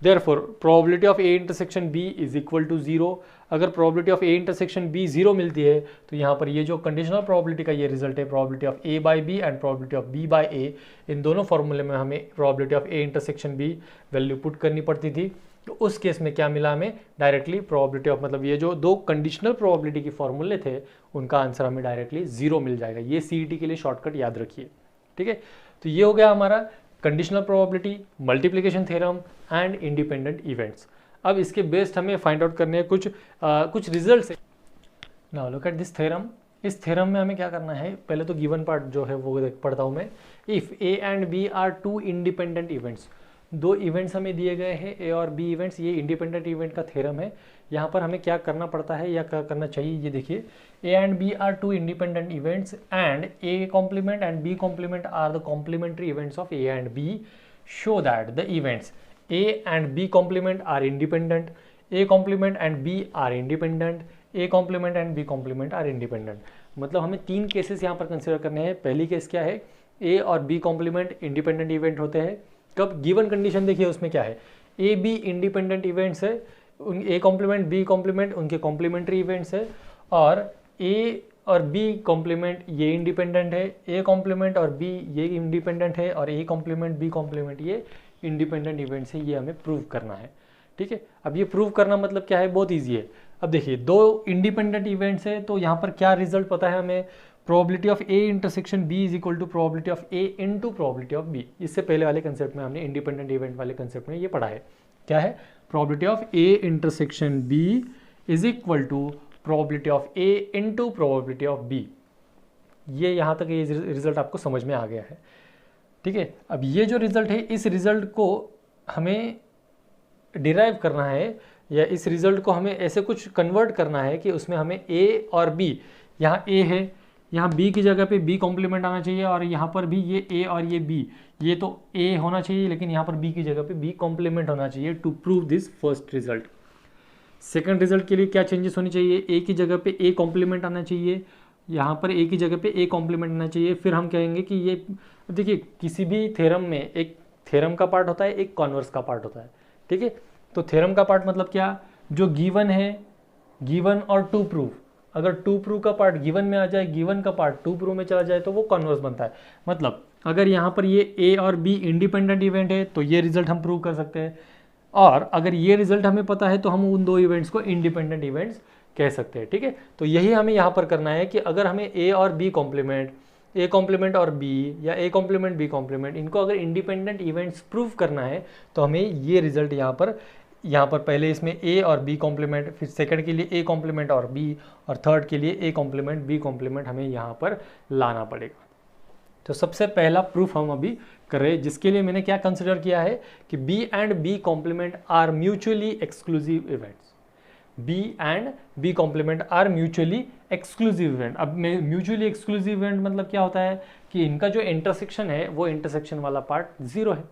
therefore probability of A intersection B is equal to 0। अगर probability of A intersection B 0 मिलती है तो यहाँ पर ये जो conditional probability का ये रिजल्ट है, probability of A by B and probability of B by A, इन दोनों फॉर्मूले में हमें probability of A intersection B value put करनी पड़ती थी। तो उस केस में क्या मिला हमें, डायरेक्टली probability of, मतलब ये जो दो कंडीशनल probability के फॉर्मूले थे उनका आंसर हमें डायरेक्टली 0 मिल जाएगा। ये CET के लिए शॉर्टकट याद रखिए। ठीक है, तो ये हो गया हमारा conditional probability, multiplication theorem and independent events. अब इसके बेस्ड हमें फाइंड आउट करने हैं कुछ results. Now look at this theorem. इस थ्योरम में हमें क्या करना है, पहले तो गिवन पार्ट जो है वो पढ़ता हूँ मैं। If A and B are two independent events, दो इवेंट्स हमें दिए गए हैं ए और बी इवेंट्स, ये इंडिपेंडेंट इवेंट का थ्योरम है। यहाँ पर हमें क्या करना पड़ता है या क्या करना चाहिए, ये देखिए, A and B are two independent events and A complement and B complement are the complementary events of A and B, show that the events A and B complement are independent, A complement and B are independent, A complement and B complement are independent. मतलब हमें 3 केसेस यहाँ पर कंसिडर करने हैं। पहली केस क्या है, ए और बी कॉम्प्लीमेंट इंडिपेंडेंट इवेंट होते हैं। कब, गिवन कंडीशन देखिए उसमें क्या है, ए बी इंडिपेंडेंट इवेंट्स है, ए कॉम्प्लीमेंट बी कॉम्प्लीमेंट उनके कॉम्प्लीमेंट्री इवेंट्स है, और ए और बी कॉम्प्लीमेंट ये इंडिपेंडेंट है, ए कॉम्प्लीमेंट और बी ये इंडिपेंडेंट है, और ए कॉम्प्लीमेंट बी कॉम्प्लीमेंट ये इंडिपेंडेंट इवेंट्स है, ये हमें प्रूव करना है। ठीक है, अब ये प्रूव करना मतलब क्या है, बहुत ईजी है। अब देखिए दो इंडिपेंडेंट इवेंट्स है, तो यहाँ पर क्या रिजल्ट पता है हमें, probability of A intersection B is equal to probability of A into probability of B. इससे पहले वाले कंसेप्ट में हमने इंडिपेंडेंट इवेंट वाले कंसेप्ट में ये पढ़ा है। क्या है, probability of A intersection B is equal to probability of A into probability of B. ये यहाँ तक ये रिजल्ट आपको समझ में आ गया है। ठीक है, अब ये जो रिजल्ट है, इस रिजल्ट को हमें डिराइव करना है, या इस रिजल्ट को हमें ऐसे कुछ कन्वर्ट करना है कि उसमें हमें ए और बी, यहाँ ए है, यहाँ बी की जगह पे बी कॉम्प्लीमेंट आना चाहिए, और यहाँ पर भी ये ए और ये बी, ये तो ए होना चाहिए लेकिन यहाँ पर बी की जगह पे बी कॉम्प्लीमेंट होना चाहिए to prove this first result. Second result के लिए क्या चेंजेस होनी चाहिए, ए की जगह पे ए कॉम्प्लीमेंट आना चाहिए, यहाँ पर ए की जगह पे ए कॉम्प्लीमेंट आना चाहिए। फिर हम कहेंगे कि ये देखिए किसी भी थ्योरम में एक थ्योरम का पार्ट होता है, एक कॉन्वर्स का पार्ट होता है। ठीक है, तो थ्योरम का पार्ट मतलब क्या, जो गिवन है, गिवन और टू प्रूव, अगर टू प्रूव का पार्ट गिवन में आ जाए, गिवन का पार्ट टू प्रूव में चला जाए तो वो कॉन्वर्स बनता है। मतलब अगर यहाँ पर ये ए और बी इंडिपेंडेंट इवेंट है तो ये रिजल्ट हम प्रूव कर सकते हैं, और अगर ये रिजल्ट हमें पता है तो हम उन दो इवेंट्स को इंडिपेंडेंट इवेंट्स कह सकते हैं। ठीक है, तो यही हमें यहाँ पर करना है कि अगर हमें ए और बी कॉम्प्लीमेंट, ए कॉम्प्लीमेंट और बी, या ए कॉम्प्लीमेंट बी कॉम्प्लीमेंट, इनको अगर इंडिपेंडेंट इवेंट्स प्रूव करना है तो हमें ये रिजल्ट यहाँ पर पहले इसमें ए और बी कॉम्प्लीमेंट, फिर सेकंड के लिए ए कॉम्प्लीमेंट और बी, और थर्ड के लिए ए कॉम्प्लीमेंट बी कॉम्प्लीमेंट हमें यहाँ पर लाना पड़ेगा। तो सबसे पहला प्रूफ हम अभी कर रहे हैं, जिसके लिए मैंने क्या कंसिडर किया है कि B and B complement are mutually exclusive events. B and B complement are mutually exclusive event. अब म्यूचुअली एक्सक्लूसिव इवेंट मतलब क्या होता है कि इनका जो इंटरसेक्शन है वो इंटरसेक्शन वाला पार्ट जीरो है।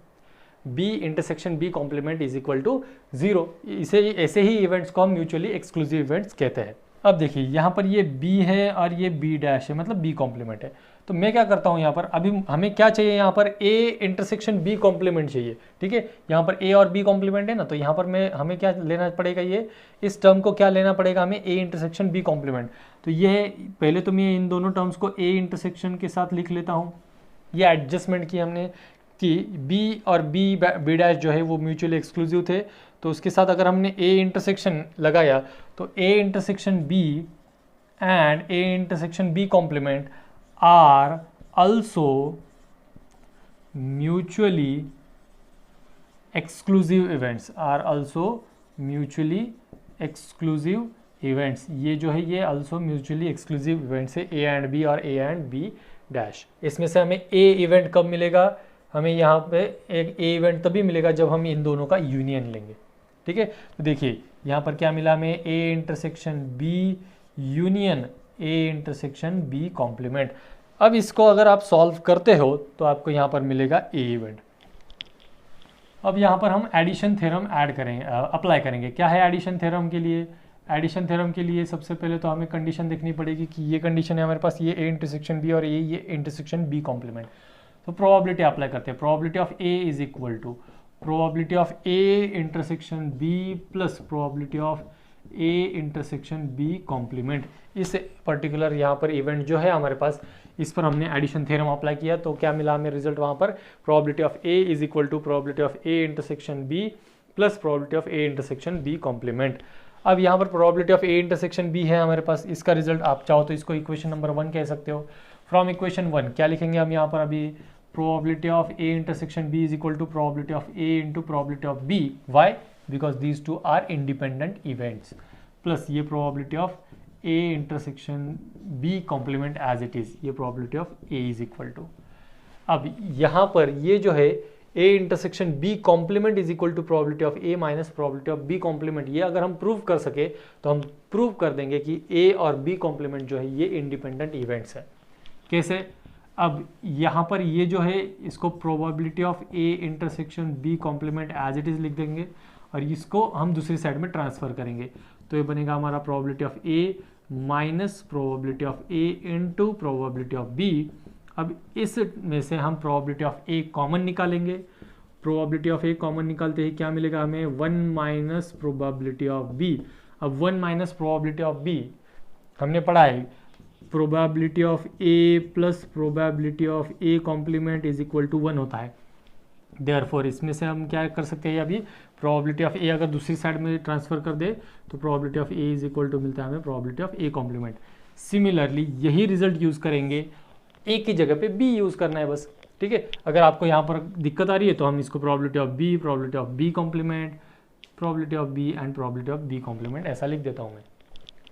B intersection B complement is equal to zero. इसे ऐसे ही इवेंट्स को हम म्यूचुअली एक्सक्लूसिव इवेंट्स कहते हैं। अब देखिए यहाँ पर ये बी है और ये बी डैश है, मतलब बी कॉम्प्लीमेंट है। तो मैं क्या करता हूँ यहाँ पर, अभी हमें क्या चाहिए, यहाँ पर ए इंटरसेक्शन बी कॉम्प्लीमेंट चाहिए। ठीक है, यहाँ पर ए और बी कॉम्प्लीमेंट है ना, तो यहाँ पर हमें क्या लेना पड़ेगा, ये इस टर्म को क्या लेना पड़ेगा हमें, ए इंटरसेक्शन बी कॉम्प्लीमेंट। तो ये पहले तो मैं इन दोनों टर्म्स को ए इंटरसेक्शन के साथ लिख लेता हूँ। ये एडजस्टमेंट की हमने कि बी और बी डैश जो है वो म्यूचुअली एक्सक्लूसिव थे, तो उसके साथ अगर हमने ए इंटरसेक्शन लगाया तो A intersection B and A intersection B complement are also mutually exclusive events, are also mutually exclusive events। ये जो है ये also mutually exclusive events है, A एंड B और A एंड B डैश। इसमें से हमें A इवेंट कब मिलेगा, हमें यहाँ पे एक A इवेंट तभी मिलेगा जब हम इन दोनों का यूनियन लेंगे। ठीक है, तो देखिए यहाँ पर क्या मिला हमें, A intersection B union A intersection B complement. अब इसको अगर आप सॉल्व करते हो तो आपको यहाँ पर मिलेगा ए इवेंट। अब यहाँ पर हम एडिशन थ्योरम ऐड करेंगे, अप्लाई करेंगे। क्या है एडिशन थ्योरम के लिए, एडिशन थ्योरम के लिए सबसे पहले तो हमें कंडीशन देखनी पड़ेगी कि ये कंडीशन है हमारे पास, ये ए इंटरसेक्शन बी और ये इंटरसेक्शन बी कॉम्प्लीमेंट। तो प्रोबेबिलिटी अप्लाई करते हैं, probability of A is equal to probability of A intersection B plus probability of A intersection B complement. इस पर्टिकुलर यहाँ पर इवेंट जो है हमारे पास, इस पर हमने एडिशन थ्योरम अप्लाई किया, तो क्या मिला हमें रिजल्ट वहाँ पर, probability of A is equal to probability of A intersection B plus probability of A intersection B complement. अब यहाँ पर probability of A intersection B है हमारे पास, इसका रिजल्ट आप चाहो तो इसको इक्वेशन नंबर 1 कह सकते हो। फ्रॉम इक्वेशन 1 क्या लिखेंगे हम यहाँ पर, अभी probability of A intersection B is equal to probability of A into probability of B. Why, because these two are independent events, plus ये probability of A intersection B complement as it is, ये probability of A is equal to. अब यहाँ पर ये जो है A intersection B complement is equal to probability of A minus probability of B complement, ये अगर हम प्रूव कर सके तो हम प्रूव कर देंगे कि ए और बी कॉम्प्लीमेंट जो है ये इंडिपेंडेंट इवेंट्स है। कैसे, अब यहाँ पर ये जो है इसको probability of A intersection B complement as it is लिख देंगे, और इसको हम दूसरी साइड में ट्रांसफर करेंगे, तो ये बनेगा हमारा probability of A minus probability of A into probability of B. अब इस में से हम प्रोबेबिलिटी ऑफ ए कॉमन निकालेंगे, प्रोबेबिलिटी ऑफ ए कॉमन निकालते ही क्या मिलेगा हमें, 1 माइनस प्रोबेबिलिटी ऑफ बी। अब 1 माइनस प्रोबेबिलिटी ऑफ बी हमने पढ़ा है probability of A plus probability of A complement is equal to 1 होता है। देयरफॉर इसमें से हम क्या कर सकते हैं, अभी प्रोबेबिलिटी ऑफ ए अगर दूसरी साइड में ट्रांसफर कर दे तो probability of A is equal to मिलता है हमें probability of A complement. Similarly यही रिजल्ट यूज़ करेंगे, ए की जगह पे बी यूज़ करना है बस, ठीक है। अगर आपको यहाँ पर दिक्कत आ रही है तो हम इसको probability of B complement, probability of B and probability of B complement ऐसा लिख देता हूँ मैं,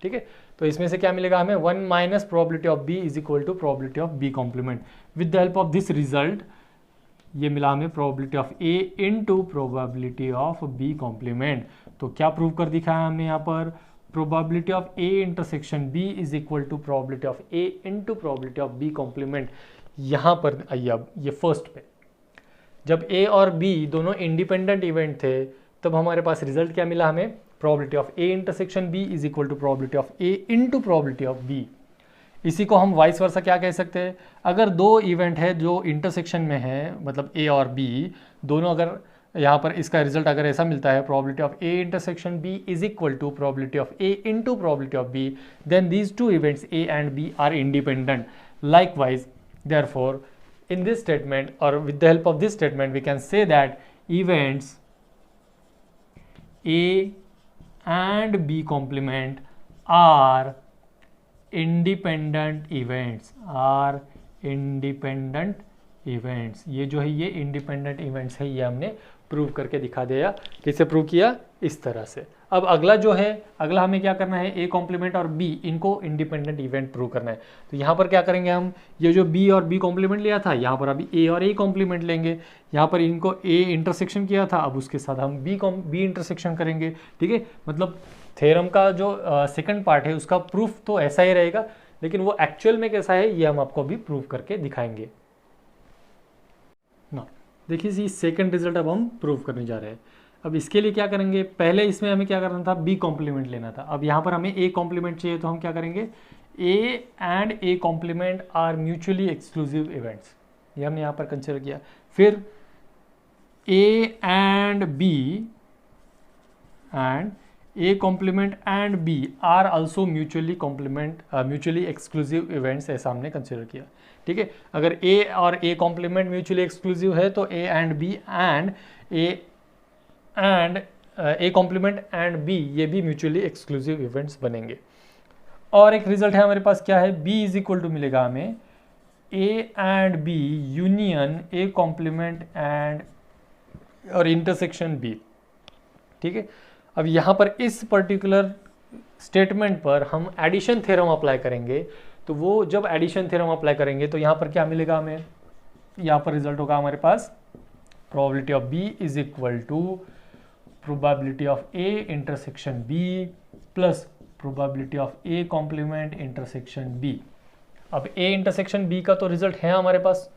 ठीक है। तो इसमें से क्या मिलेगा हमें, 1 minus probability of B is equal to probability of B complement. With the help of this result ये मिला हमें probability of A into probability of B complement. तो क्या प्रूव कर दिखाया हमने यहाँ पर, probability of A intersection B is equal to probability of A into probability of B complement. यहाँ पर आइए अब ये फर्स्ट पे, जब ए और बी दोनों इंडिपेंडेंट इवेंट थे तब हमारे पास रिजल्ट क्या मिला हमें, probability of A intersection B is equal to probability of A into probability of B. इसी को हम वाइस वर्सा क्या कह सकते हैं, अगर दो इवेंट है जो इंटरसेक्शन में है, मतलब ए और बी दोनों, अगर यहाँ पर इसका रिजल्ट अगर ऐसा मिलता है, probability of A intersection B is equal to probability of A into probability of B, then these two events A and B are independent. Likewise therefore in this statement, or with the help of this statement, we can say that events A and B complement are independent events, are independent events। ये जो है ये independent events है, ये हमने प्रूव करके दिखा दिया। किसे प्रूव किया, इस तरह से। अब अगला जो है, अगला हमें क्या करना है, ए कॉम्प्लीमेंट और बी इनको इंडिपेंडेंट इवेंट प्रूव करना है। तो यहाँ पर क्या करेंगे हम, ये जो बी और बी कॉम्प्लीमेंट लिया था, यहाँ पर अभी ए और ए कॉम्प्लीमेंट लेंगे। यहाँ पर इनको ए इंटरसेक्शन किया था, अब उसके साथ हम बी इंटरसेक्शन करेंगे, ठीक है। मतलब थ्योरम का जो सेकंड पार्ट है उसका प्रूफ तो ऐसा ही रहेगा, लेकिन वो एक्चुअल में कैसा है ये हम आपको अभी प्रूव करके दिखाएंगे ना। देखिए सेकंड रिजल्ट अब हम प्रूव करने जा रहे हैं। अब इसके लिए क्या करेंगे, पहले इसमें हमें क्या करना था, बी कॉम्प्लीमेंट लेना था। अब यहाँ पर हमें ए कॉम्प्लीमेंट चाहिए, तो हम क्या करेंगे, A and A complement are mutually exclusive events, ये हमने यहाँ पर कंसिडर किया। फिर A and A complement and B are also mutually exclusive events, ऐसा हमने कंसिडर किया, ठीक है। अगर ए और ए कॉम्प्लीमेंट म्यूचुअली एक्सक्लूसिव है तो A and B and A complement and B ये भी म्यूचुअली एक्सक्लूसिव इवेंट्स बनेंगे। और एक रिजल्ट है हमारे पास, क्या है, बी इज इक्वल टू मिलेगा हमें A and B union A complement and और इंटरसेक्शन बी, ठीक है। अब यहाँ पर इस पर्टिकुलर स्टेटमेंट पर हम एडिशन थ्योरम अप्लाई करेंगे, तो वो जब एडिशन थ्योरम अप्लाई करेंगे तो यहाँ पर क्या मिलेगा हमें, यहाँ पर रिजल्ट होगा हमारे पास probability of B is equal to probability of A intersection B plus probability of A complement intersection B. अब ए इंटरसेक्शन बी का तो रिजल्ट है हमारे पास,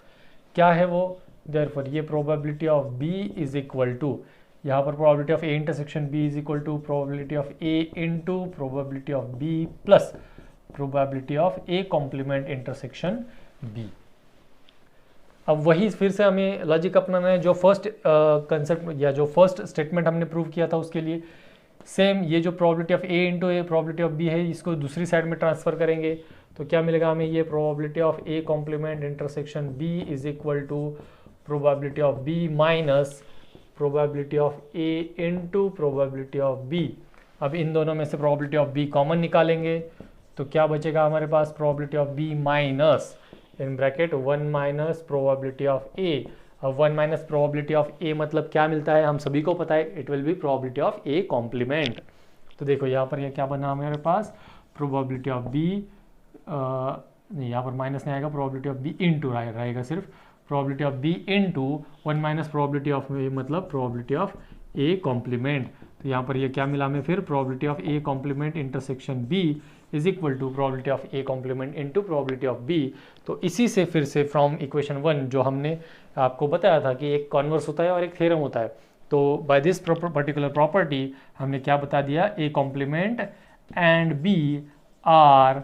क्या है वो, देयरफॉर ये probability of B is equal to, यहाँ पर probability of A intersection B is equal to probability of A into probability of B plus probability of A complement intersection B. अब वही फिर से हमें लॉजिक अपनाना है, जो फर्स्ट कंसेप्ट या जो फर्स्ट स्टेटमेंट हमने प्रूव किया था उसके लिए सेम ये जो probability of A into A probability of B है, इसको दूसरी साइड में ट्रांसफर करेंगे तो क्या मिलेगा हमें, ये probability of A complement intersection B is equal to probability of B minus probability of A into probability of B. अब इन दोनों में से प्रोबेबिलिटी ऑफ बी कॉमन निकालेंगे तो क्या बचेगा हमारे पास, probability of B minus in bracket 1 minus probability of A. अब 1 माइनस प्रोबेबिलिटी ऑफ ए मतलब क्या मिलता है, हम सभी को पता है, it will be probability of A complement. तो देखो यहाँ पर ये क्या बना हमारे पास, प्रोबेबिलिटी ऑफ बी, नहीं यहाँ पर माइनस नहीं आएगा, प्रोबेबिलिटी ऑफ बी इंटू रहेगा सिर्फ, probability of B into 1 minus probability of A मतलब प्रोबेबिलिटी ऑफ ए कॉम्प्लीमेंट। तो यहाँ पर ये क्या मिला हमें फिर, probability of A complement intersection B is equal to probability of A complement into probability of B. तो इसी से फिर से फ्रॉम इक्वेशन 1 जो हमने आपको बताया था कि एक कॉन्वर्स होता है और एक थ्योरम होता है, तो बाय दिस पर्टिकुलर प्रॉपर्टी हमने क्या बता दिया, A complement and B are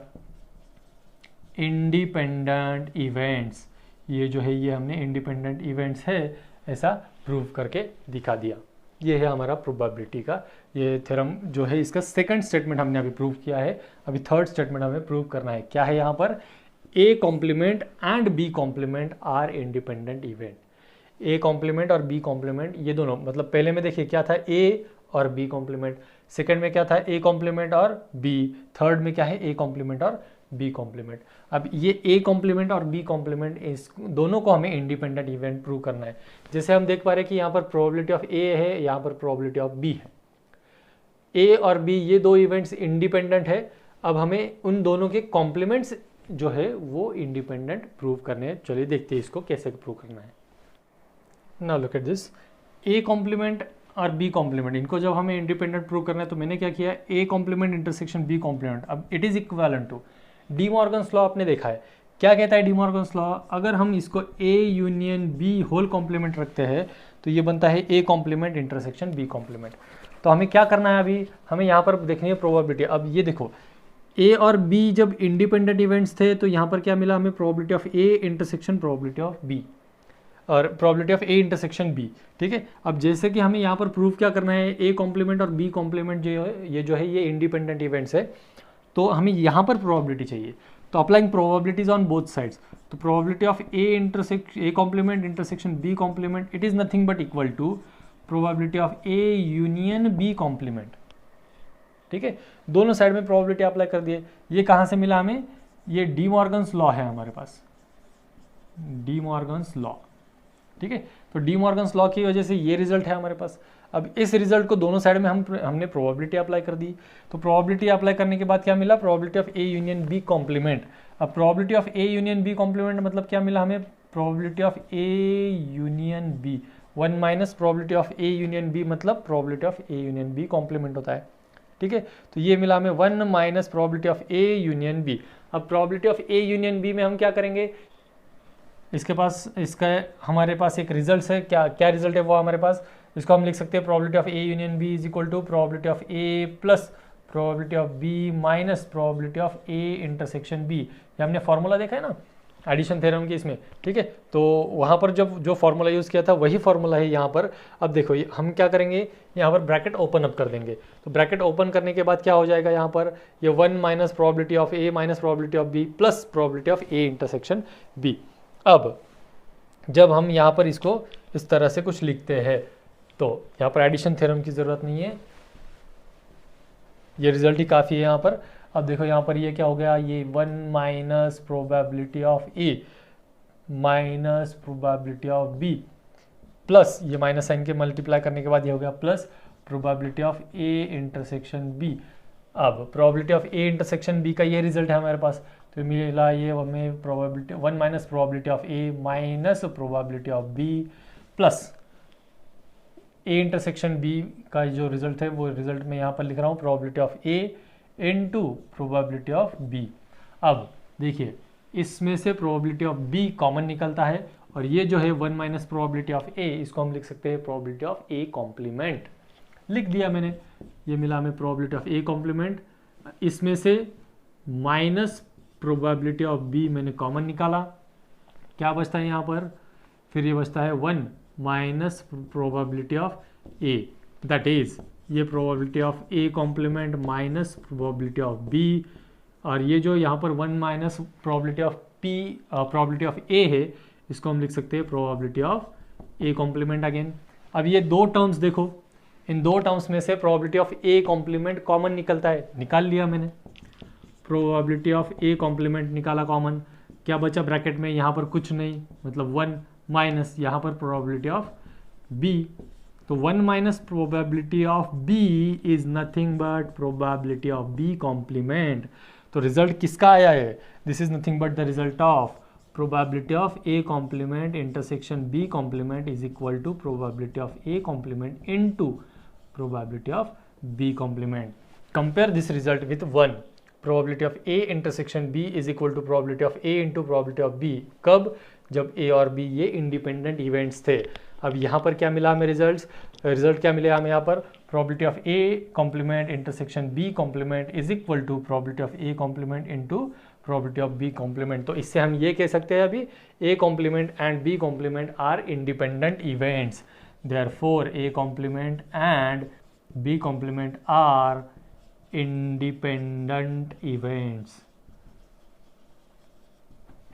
independent events. ये जो है ये हमने इंडिपेंडेंट इवेंट्स है ऐसा प्रूव करके दिखा दिया। ये है हमारा प्रोबेबिलिटी का ये थ्योरम जो है, इसका सेकंड स्टेटमेंट हमने अभी प्रूव किया है। अभी थर्ड स्टेटमेंट हमें प्रूव करना है। क्या है यहाँ पर? A complement and B complement are independent event. A complement और बी कॉम्प्लीमेंट ये दोनों, मतलब पहले में देखिए क्या था, ए और बी कॉम्प्लीमेंट, सेकंड में क्या था, ए कॉम्प्लीमेंट और बी, थर्ड में क्या है, ए कॉम्प्लीमेंट और बी कॉम्प्लीमेंट। अब ये ए कॉम्प्लीमेंट और बी कॉम्प्लीमेंट इस दोनों को हमें इंडिपेंडेंट इवेंट प्रूव करना है। जैसे हम देख पा रहे हैं कि यहाँ पर प्रोबेबिलिटी ऑफ ए है, यहाँ पर प्रोबेबिलिटी ऑफ बी है। ए और बी ये दो इवेंट्स इंडिपेंडेंट है। अब हमें उन दोनों के कॉम्प्लीमेंट्स जो है वो इंडिपेंडेंट प्रूव करने हैं। चलिए देखते हैं इसको कैसे प्रूव करना है। Now look at this, A complement और बी कॉम्प्लीमेंट, इनको जब हमें इंडिपेंडेंट प्रूव करना है तो मैंने क्या किया, A complement intersection B complement. अब it is equivalent to De Morgan's law. आपने देखा है क्या कहता है डी मॉर्गन्स लॉ, अगर हम इसको A union B whole complement रखते हैं तो ये बनता है A complement intersection B complement. तो हमें क्या करना है, अभी हमें यहाँ पर देखनी है प्रोबेबिलिटी। अब ये देखो, ए और बी जब इंडिपेंडेंट इवेंट्स थे तो यहाँ पर क्या मिला हमें, probability of A intersection probability of B और probability of A intersection B. ठीक है, अब जैसे कि हमें यहाँ पर प्रूफ क्या करना है, ए कॉम्प्लीमेंट और बी कॉम्प्लीमेंट जो है ये इंडिपेंडेंट इवेंट्स है, तो हमें यहाँ पर प्रोबेबिलिटी चाहिए। तो applying probabilities on both sides, तो probability of A complement intersection B complement it is nothing but equal to probability of A union B complement. ठीक है, दोनों साइड में प्रोबेबिलिटी अप्लाई कर दिए। ये कहाँ से मिला हमें, ये डी मॉर्गन्स लॉ है हमारे पास, डी मॉर्गन्स लॉ। ठीक है, तो डी मॉर्गन्स लॉ की वजह से ये रिजल्ट है हमारे पास। अब इस रिजल्ट को दोनों साइड में हमने प्रोबेबिलिटी अप्लाई कर दी। तो प्रोबेबिलिटी अप्लाई करने के बाद क्या मिला, probability of A union B complement. अब probability of A union B complement मतलब क्या मिला हमें, probability of A union B, 1 minus probability of A union B मतलब probability of A union B complement होता है। ठीक है, तो ये मिला हमें 1 minus probability of A union B. अब probability of A union B में हम क्या करेंगे, इसका हमारे पास एक रिजल्ट है, क्या रिजल्ट है वो हमारे पास, इसको हम लिख सकते हैं probability of A union B is equal to probability of A plus probability of B minus probability of A intersection B. ये हमने फॉर्मूला देखा है ना एडिशन थ्योरम की इसमें। ठीक है, तो वहाँ पर जब जो फॉर्मूला यूज़ किया था वही फॉर्मूला है यहाँ पर। अब देखो हम क्या करेंगे, यहाँ पर ब्रैकेट ओपन अप कर देंगे। तो ब्रैकेट ओपन करने के बाद क्या हो जाएगा, यहाँ पर ये 1 minus probability of A minus probability of B plus probability of A intersection B. अब जब हम यहाँ पर इसको इस तरह से कुछ लिखते हैं तो यहाँ पर एडिशन थ्योरम की ज़रूरत नहीं है, ये रिजल्ट ही काफ़ी है यहाँ पर। अब देखो यहाँ पर ये क्या हो गया, ये 1 minus probability of A minus probability of B plus ये माइनस साइन के मल्टीप्लाई करने के बाद ये हो गया plus probability of A intersection B. अब probability of A intersection B का ये रिजल्ट है हमारे पास, तो मिला ये हमें probability 1 minus probability of A minus probability of B plus A intersection B का जो रिजल्ट है वो रिजल्ट में यहाँ पर लिख रहा हूँ probability of A into probability of B. अब देखिए इसमें से प्रोबेबिलिटी ऑफ बी कॉमन निकलता है और ये जो है 1 माइनस प्रोबेबिलिटी ऑफ ए, इसको हम लिख सकते हैं प्रोबेबिलिटी ऑफ ए कॉम्प्लीमेंट। लिख दिया मैंने, ये मिला हमें प्रोबेबिलिटी ऑफ ए कॉम्प्लीमेंट, इसमें से माइनस प्रोबेबिलिटी ऑफ बी मैंने कॉमन निकाला, क्या बचता है यहाँ पर, फिर ये बचता है 1 minus probability of A, that is ये probability of A complement minus probability of B, और ये जो यहाँ पर 1 minus probability of P probability of A है, इसको हम लिख सकते हैं probability of A complement again. अब ये दो टर्म्स देखो, इन दो टर्म्स में से probability of A complement common निकलता है, निकाल लिया मैंने, प्रोबेबिलिटी ऑफ ए कॉम्प्लीमेंट निकाला कॉमन, क्या बचा ब्रैकेट में, यहाँ पर कुछ नहीं मतलब 1 माइनस यहाँ पर प्रोबेबिलिटी ऑफ बी, तो 1 minus probability of B is nothing but probability of B complement. तो रिजल्ट किसका आया है, this is nothing but the result of probability of A complement intersection B complement is equal to probability of A complement into probability of B complement. Compare this result with 1, probability of A intersection B is equal to probability of A into probability of B, कब, जब ए और बी ये इंडिपेंडेंट इवेंट्स थे। अब यहाँ पर क्या मिला हमें रिजल्ट क्या मिले हमें यहाँ पर, probability of A complement intersection B complement is equal to probability of A complement into probability of B complement. तो इससे हम ये कह सकते हैं अभी A complement and B complement are independent events, therefore A complement and B complement are independent events,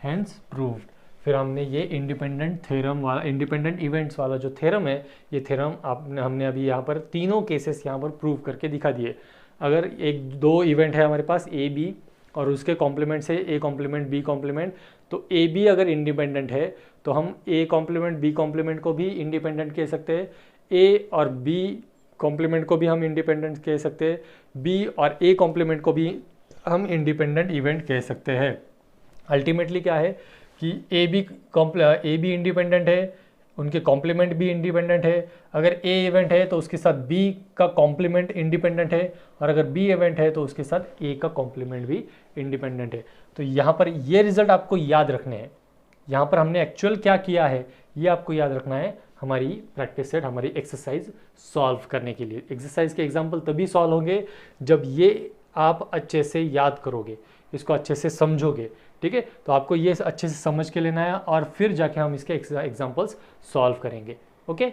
hence proved. फिर हमने ये इंडिपेंडेंट इवेंट्स वाला जो थ्योरम है, ये थ्योरम हमने अभी यहाँ पर तीनों केसेस यहाँ पर प्रूव करके दिखा दिए। अगर एक दो इवेंट है हमारे पास ए बी और उसके कॉम्प्लीमेंट से ए कॉम्प्लीमेंट बी कॉम्प्लीमेंट, तो ए बी अगर इंडिपेंडेंट है तो हम ए कॉम्प्लीमेंट बी कॉम्प्लीमेंट को भी इंडिपेंडेंट कह सकते हैं, ए और बी कॉम्प्लीमेंट को भी हम इंडिपेंडेंट कह सकते हैं, बी और ए कॉम्प्लीमेंट को भी हम इंडिपेंडेंट इवेंट कह सकते हैं। अल्टीमेटली क्या है कि ए बी इंडिपेंडेंट है, उनके कॉम्प्लीमेंट भी इंडिपेंडेंट है। अगर ए इवेंट है तो उसके साथ बी का कॉम्प्लीमेंट इंडिपेंडेंट है, और अगर बी इवेंट है तो उसके साथ ए का कॉम्प्लीमेंट भी इंडिपेंडेंट है। तो यहाँ पर ये रिजल्ट आपको याद रखने हैं। यहाँ पर हमने एक्चुअल क्या किया है ये आपको याद रखना है हमारी प्रैक्टिस सेट, हमारी एक्सरसाइज सॉल्व करने के लिए। एक्सरसाइज के एग्जाम्पल तभी सॉल्व होंगे जब ये आप अच्छे से याद करोगे, इसको अच्छे से समझोगे। ठीक है, तो आपको ये अच्छे से समझ के लेना है और फिर जाके हम इसके एग्जाम्पल्स सॉल्व करेंगे। ओके।